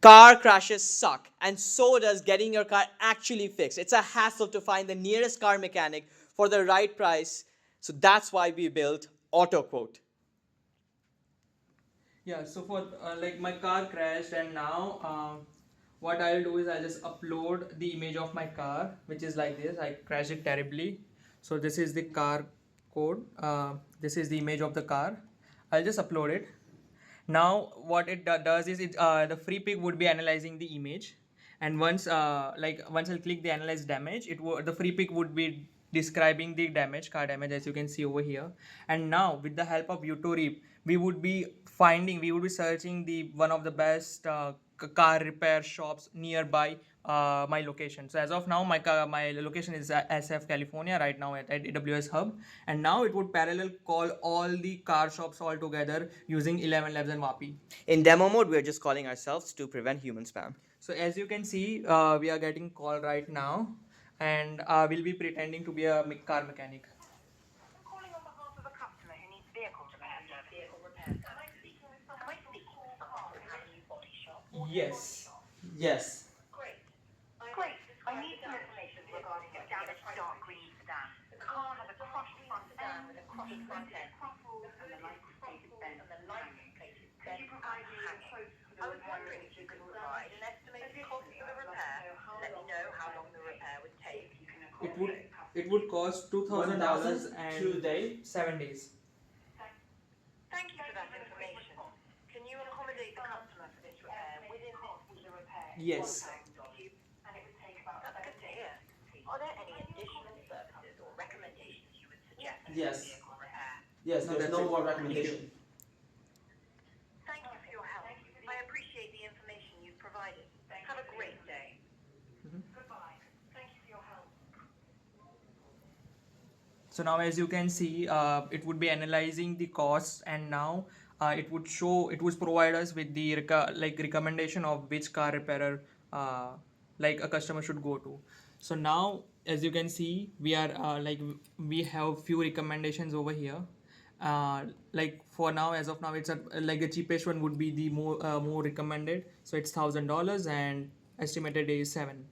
Car crashes suck, and so does getting your car actually fixed. It's a hassle to find the nearest car mechanic for the right price, so that's why we built AutoQuote. Yeah, so for like my car crashed, and now what I'll do is I'll just upload the image of my car, which is like this. I crashed it terribly. So this is the car code. This is the image of the car. I'll just upload it. Now what it does is the free pick would be analyzing the image, and once I'll click the analyze damage, the free pick would be describing the damage, car damage, as you can see over here. And now with the help of utorep, we would be searching the one of the best car repair shops nearby my location. So as of now, my location is SF California right now at AWS Hub, and now it would parallel call all the car shops all together using 11 Labs and WAPI. In demo mode, we're just calling ourselves to prevent human spam. So as you can see, we are getting call right now, and we'll be pretending to be a car mechanic. Calling on behalf of a customer who needs vehicle repair service. Am I speaking to someone from Avenue Body Shop? Yes. Yes. Great. Great. I need some information regarding a damaged dark green sedan. The car has a crushed front end with a crushed front end, and the license plate is bent. Could you provide me with quotes for the repair? I was wondering if you could provide an estimated cost for the repair. Let me know how long the repair would take. It would cost $2,000 and 2 days. 7 days. Thank you for that information. Can you accommodate the customer for this repair within the repair? Yes. And it would take about. That's good to hear. Are there any additional services or recommendations you would suggest for Yes. vehicle repair? Yes, No, there's that's no it. more recommendation. Thank you for your help. I appreciate the information you've provided. Have a great day. Goodbye. Thank you for your help. So now, as you can see, it would be analyzing the costs, and now it would provide us with the recommendation of which car repairer like a customer should go to. So now, as you can see, we have few recommendations over here. Like for now, as of now, it's like the cheapest one would be the more recommended. So it's $1,000 and estimated day is 7.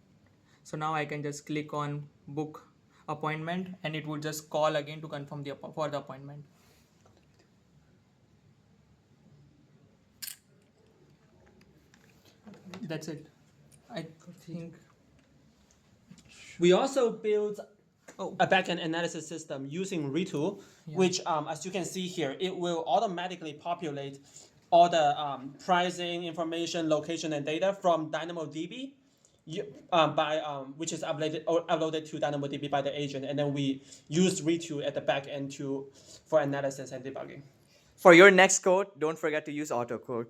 So now I can just click on book appointment, and it would just call again to confirm for the appointment. That's it. I think. We also built Oh. a backend analysis system using Retool, which, as you can see here, it will automatically populate all the pricing information, location, and data from DynamoDB, which is uploaded to DynamoDB by the agent, and then we use Retool at the back end for analysis and debugging. For your next code, don't forget to use AutoQuote.